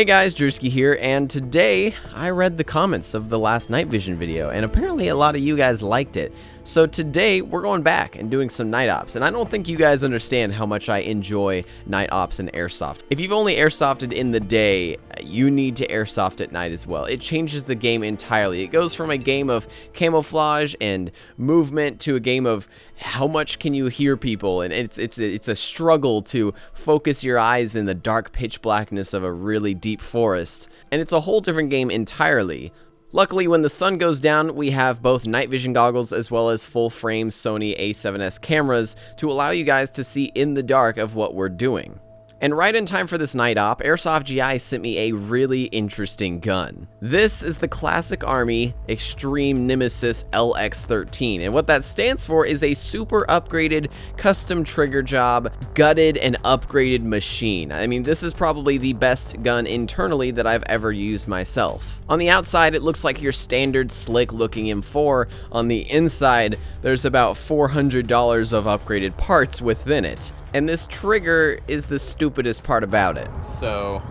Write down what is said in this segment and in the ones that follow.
Hey guys, Drewski here, and today I read the comments of the last night vision video, and apparently a lot of you guys liked it. So today we're going back and doing some night ops, and I don't think you guys understand how much I enjoy night ops and airsoft. If you've only airsofted in the day, you need to airsoft at night as well. It changes the game entirely. It goes from a game of camouflage and movement to a game of how much can you hear people, and it's a struggle to focus your eyes in the dark pitch blackness of a really deep forest, and it's a whole different game entirely. Luckily, when the sun goes down, we have both night vision goggles as well as full-frame Sony a7S cameras to allow you guys to see in the dark of what we're doing. And right in time for this night op, Airsoft GI sent me a really interesting gun. This is the Classic Army Extreme Nemesis LX13, and what that stands for is a super upgraded custom trigger job, gutted and upgraded machine. I mean, this is probably the best gun internally that I've ever used myself. On the outside, it looks like your standard slick looking M4. On the inside, there's about $400 of upgraded parts within it. And this trigger is the stupidest part about it. So,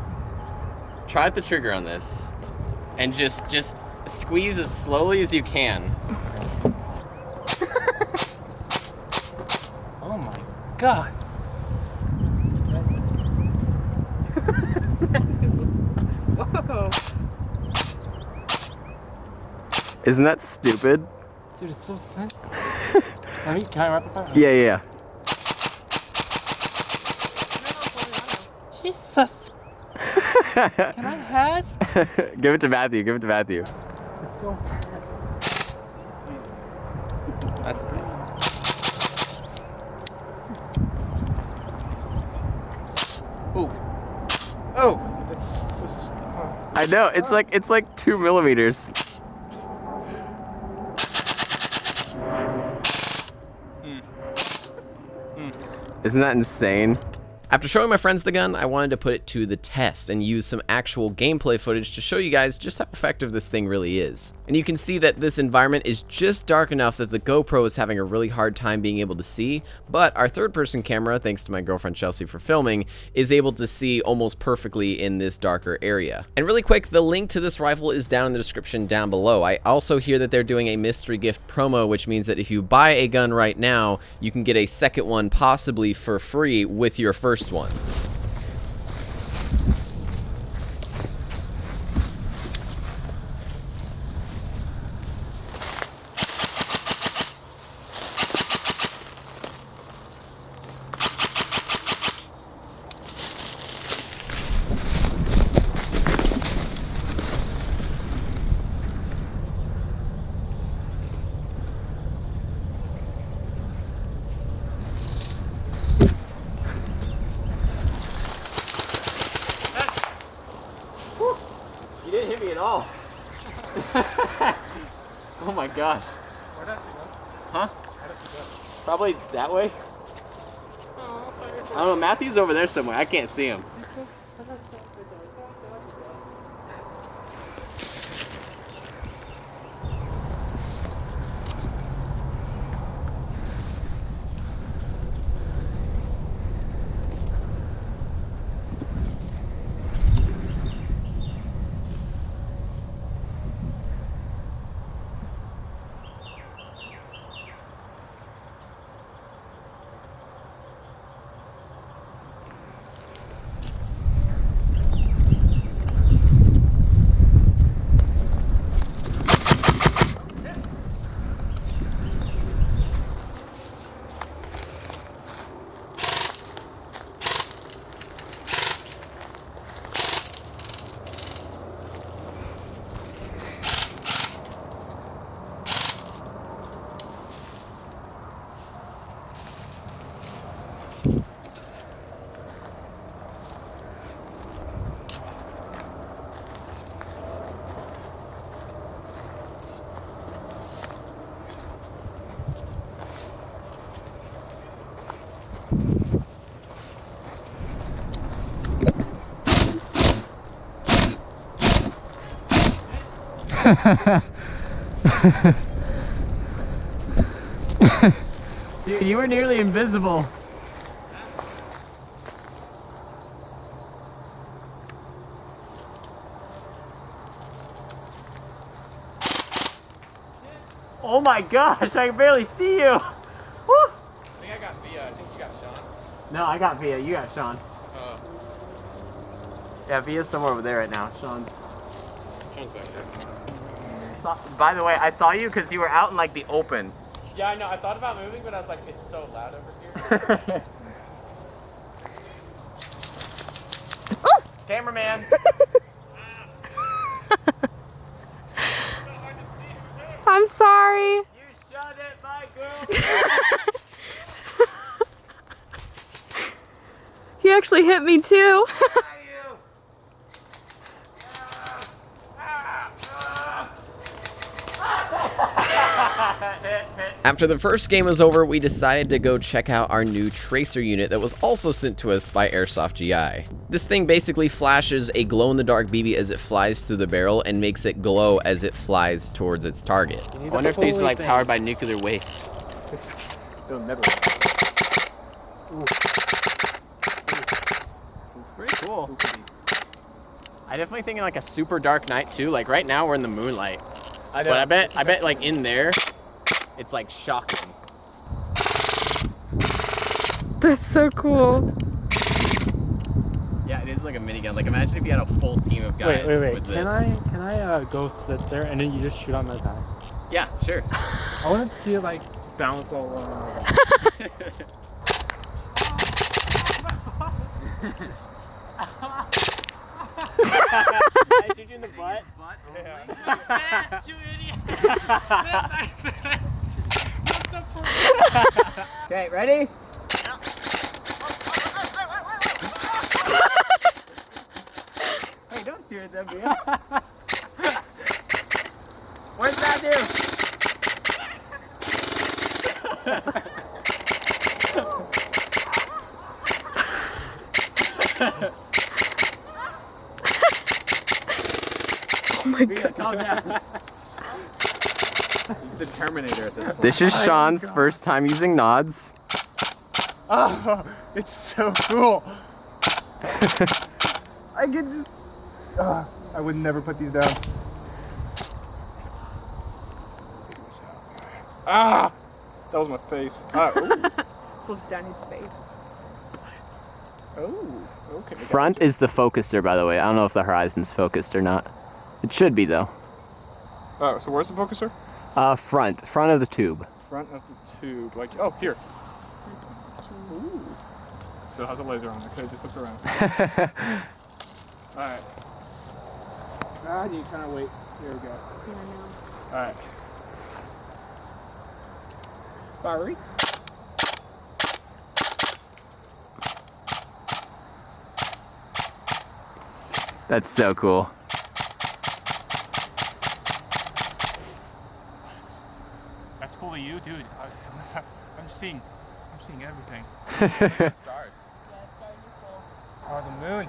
try out the trigger on this, and just squeeze as slowly as you can. Oh my god. Whoa. Isn't that stupid? Dude, it's so sensitive. Can I rapid fire? Yeah. Jesus. Can I has? Give it to Matthew, It's so fast. That's nice. Oh. I know, it's like 2 millimeters. Isn't that insane? After showing my friends the gun, I wanted to put it to the test and use some actual gameplay footage to show you guys just how effective this thing really is. And you can see that this environment is just dark enough that the GoPro is having a really hard time being able to see, but our third-person camera, thanks to my girlfriend Chelsea for filming, is able to see almost perfectly in this darker area. And really quick, the link to this rifle is down in the description down below. I also hear that they're doing a mystery gift promo, which means that if you buy a gun right now, you can get a second one possibly for free with your first one. You didn't hit me at all. Oh my gosh. Where'd that go? Huh? Where'd that go? Probably that way. I don't know, Matthew's over there somewhere. I can't see him. Dude, you were nearly invisible. Oh my gosh, I can barely see you. Woo. I think I got Via. I think you got Sean. No, I got Via. You got Sean. Yeah, Via's somewhere over there right now. Sean's Sean's back there. By the way, I saw you because you were out in like the open. Yeah, I know. I thought about moving, but I was like, it's so loud over here. Cameraman. I'm sorry. You shut it, my girl. He actually hit me too. After the first game was over, we decided to go check out our new tracer unit that was also sent to us by Airsoft GI. This thing basically flashes a glow-in-the-dark BB as it flies through the barrel and makes it glow as it flies towards its target. I wonder if these are like powered by nuclear waste. They'll never. Pretty cool. I definitely think in like a super dark night too. Like right now we're in the moonlight. But I bet like in there, it's like shocking. That's so cool. Yeah, it is like a minigun. Like imagine if you had a full team of guys Wait. with this. Can I go sit there and then you just shoot on my back? Yeah, sure. I want to see it like bounce all over my back. I shoot you in the butt. Fast, you idiot! Okay, ready? Hey, don't shoot at them, man. Where's that dude? Oh my god. Calm down. He's the Terminator at this point. This is Sean's first time using nods. Oh, it's so cool. I could just. I would never put these down. Ah! That was my face. Flips down its face. Oh, okay. Front is the focuser, by the way. I don't know if the horizon's focused or not. It should be, though. Oh, so where's the focuser? Front of the tube. Front of the tube. Like, oh, here. Ooh. Still has a laser on it. Okay, just look around. Alright. I need to kind of wait. Here we go. Alright. Firing. That's so cool. That's cool of you, dude. I'm seeing everything. Stars. Oh, the moon.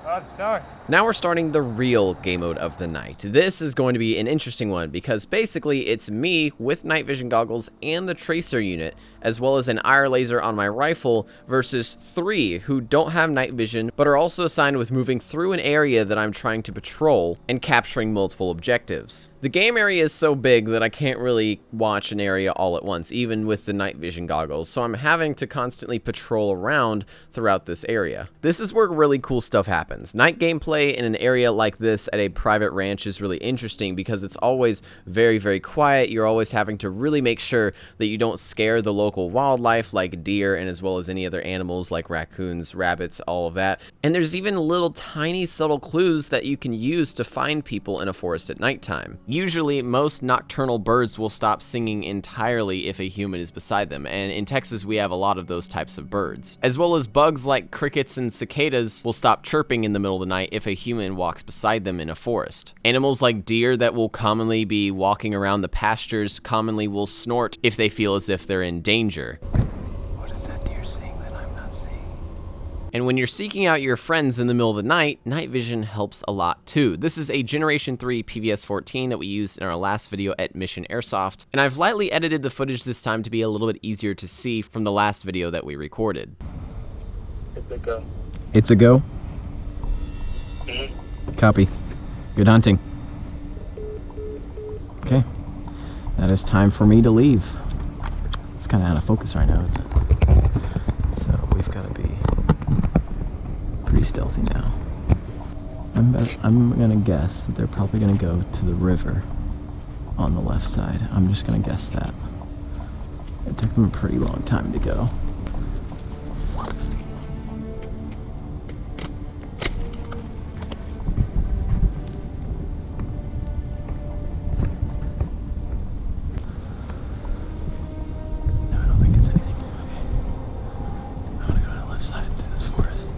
Oh, the stars. Now we're starting the real game mode of the night. This is going to be an interesting one because basically it's me with night vision goggles and the tracer unit, as well as an IR laser on my rifle, versus 3 who don't have night vision but are also assigned with moving through an area that I'm trying to patrol and capturing multiple objectives. The game area is so big that I can't really watch an area all at once, even with the night vision goggles, so I'm having to constantly patrol around throughout this area. This is where really cool stuff happens. Night gameplay in an area like this at a private ranch is really interesting because it's always very, very quiet. You're always having to really make sure that you don't scare the local wildlife like deer and as well as any other animals like raccoons, rabbits, all of that. And there's even little tiny subtle clues that you can use to find people in a forest at nighttime. Usually, most nocturnal birds will stop singing entirely if a human is beside them, and in Texas we have a lot of those types of birds. As well as bugs like crickets and cicadas will stop chirping in the middle of the night if a human walks beside them in a forest. Animals like deer that will commonly be walking around the pastures commonly will snort if they feel as if they're in danger. What is that deer seeing that I'm not seeing? And when you're seeking out your friends in the middle of the night, night vision helps a lot too. This is a Generation 3 PVS-14 that we used in our last video at Mission Airsoft, and I've lightly edited the footage this time to be a little bit easier to see from the last video that we recorded. It's a go. It's a go? Copy. Good hunting. Okay. that is time for me to leave. It's kind of out of focus right now, isn't it? So we've got to be pretty stealthy now. I'm gonna guess that they're probably gonna go to the river on the left side. I'm just gonna guess that. It took them a pretty long time to go. No, I don't think it's anything. Okay. I wanna go to the left side through this forest.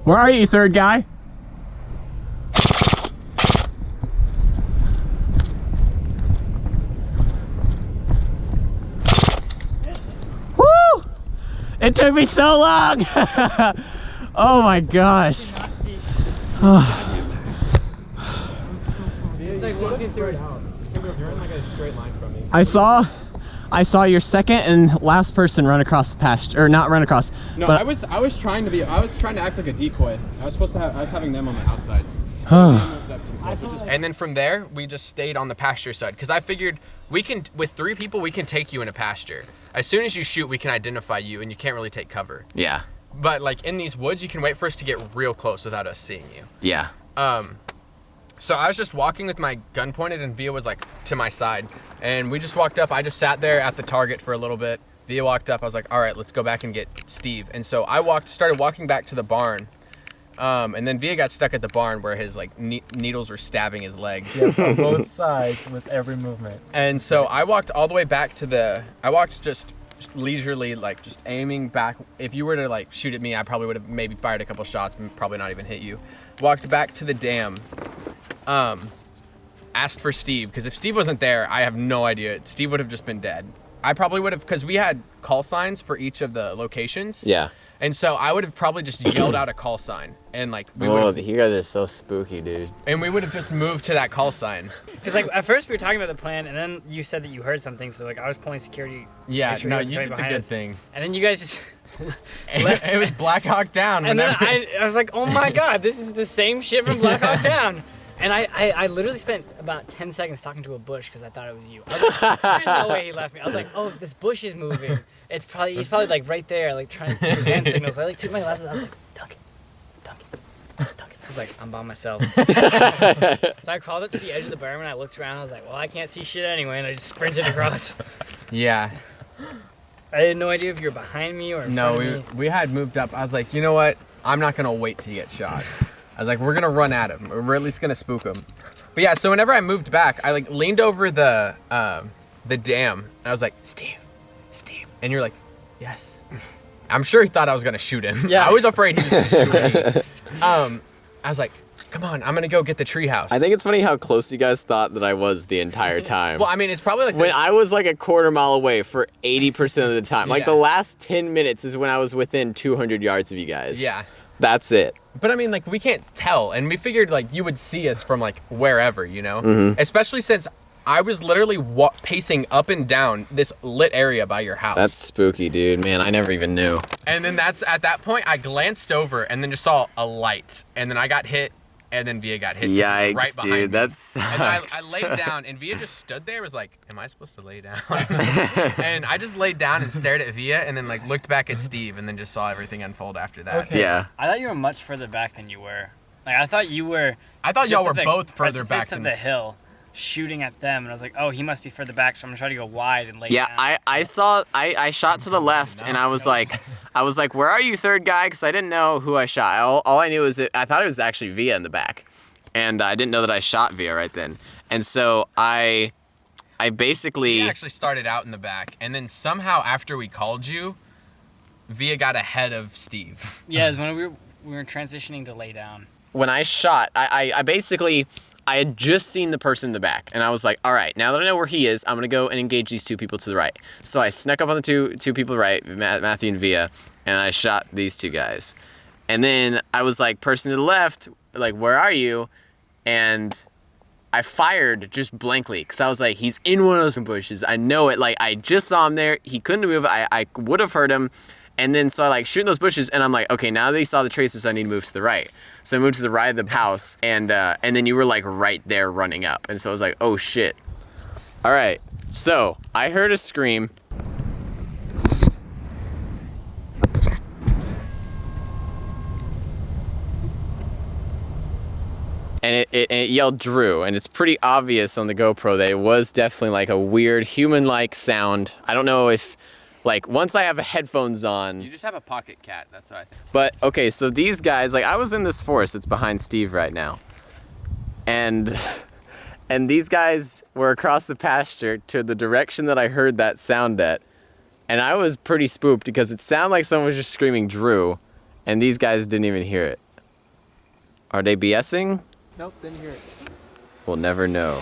Where are you, third guy? Woo! It took me so long! Oh my gosh. It's like looking through it out. You're in like a straight line from me. I saw your second and last person run across the pasture, or not run across. No, but I was trying to act like a decoy. I was having them on the outsides. And then from there, we just stayed on the pasture side because I figured with 3 people, we can take you in a pasture. As soon as you shoot, we can identify you, and you can't really take cover. Yeah. But like in these woods, you can wait for us to get real close without us seeing you. Yeah. So I was just walking with my gun pointed, and Via was like to my side, and we just walked up. I just sat there at the target for a little bit. Via walked up. I was like, all right, let's go back and get Steve. And so I started walking back to the barn. And then Via got stuck at the barn where his like needles were stabbing his legs. Yeah, from both sides with every movement. And so I walked all the way back to I walked just leisurely, like just aiming back. If you were to like shoot at me, I probably would have maybe fired a couple shots, probably not even hit you. Walked back to the dam. Asked for Steve, because if Steve wasn't there, I have no idea. Steve would have just been dead. I probably would have, because we had call signs for each of the locations. Yeah. And so I would have probably just yelled out a call sign, and like Whoa, you guys are so spooky, dude. and we would have just moved to that call sign. Because like at first we were talking about the plan, and then you said that you heard something, so like I was pulling security. Yeah, make sure no, he wasn't you coming did the behind good us. thing. And then you guys just. It was Black Hawk Down. And then whenever- I was like, oh my god, this is the same shit from Black Hawk Down. And I literally spent about 10 seconds talking to a bush because I thought it was you. I was like, there's no way he left me. I was like, oh, this bush is moving. He's probably like right there, like trying to do hand signals. I like took my glasses. I was like, Duncan. I was like, I'm by myself. So I crawled up to the edge of the berm and I looked around. I was like, well, I can't see shit anyway, and I just sprinted across. Yeah. I had no idea if you were behind me or in No, front of me. we had moved up. I was like, you know what? I'm not gonna wait to get shot. I was like, we're gonna run at him. We're at least gonna spook him. But yeah, so whenever I moved back, I like leaned over the dam, and I was like, Steve, and you're like, yes. I'm sure he thought I was gonna shoot him. Yeah. I was afraid he was gonna shoot me. I was like, come on, I'm gonna go get the treehouse. I think it's funny how close you guys thought that I was the entire time. Well, I mean, it's probably like when I was like a quarter mile away for 80% of the time. Like the Yeah. last 10 minutes is when I was within 200 yards of you guys. Yeah. That's it. But I mean, like, we can't tell, and we figured like you would see us from like wherever, you know. Especially since I was literally pacing up and down this lit area by your house. That's spooky, dude. Man, I never even knew. And then at that point, I glanced over and then just saw a light, and then I got hit, and then Via got hit. Yikes, right behind dude. me. That sucks. And I laid down, and Via just stood there, was like, am I supposed to lay down? And I just laid down and stared at Via, and then like looked back at Steve, and then just saw everything unfold after that. Okay. Yeah. I thought you were much further back than you were. Like I thought you were. I thought just y'all were at the both further back precipice than of the hill, shooting at them, and I was like, oh, he must be further back, so I'm gonna try to go wide and lay Yeah, down. I shot to the left, and I was like, where are you, third guy? Because I didn't know who I shot. All I knew was I thought it was actually Via in the back, and I didn't know that I shot Via right then. And so I basically. He actually started out in the back, and then somehow after we called you, Via got ahead of Steve. Yeah, it was when we were transitioning to lay down. When I shot, I basically, I had just seen the person in the back, and I was like, all right, now that I know where he is, I'm going to go and engage these two people to the right. So I snuck up on the two people to the right, Matthew and Via, and I shot these two guys. And then I was like, person to the left, like, where are you? And I fired just blankly, because I was like, he's in one of those bushes. I know it. Like, I just saw him there. He couldn't move. I would have heard him. And then so I like shoot in those bushes, and I'm like, okay, now that he saw the traces, I need to move to the right. So I moved to the right of the house, and then you were like right there running up, and so I was like, oh shit. All right, so I heard a scream. And it yelled Drew, and it's pretty obvious on the GoPro that it was definitely like a weird human-like sound. I don't know if, like, once I have headphones on. You just have a pocket cat, that's what I think. But, okay, so these guys, like, I was in this forest that's behind Steve right now. And these guys were across the pasture to the direction that I heard that sound at. And I was pretty spooked because it sounded like someone was just screaming Drew, and these guys didn't even hear it. Are they BSing? Nope, didn't hear it. We'll never know.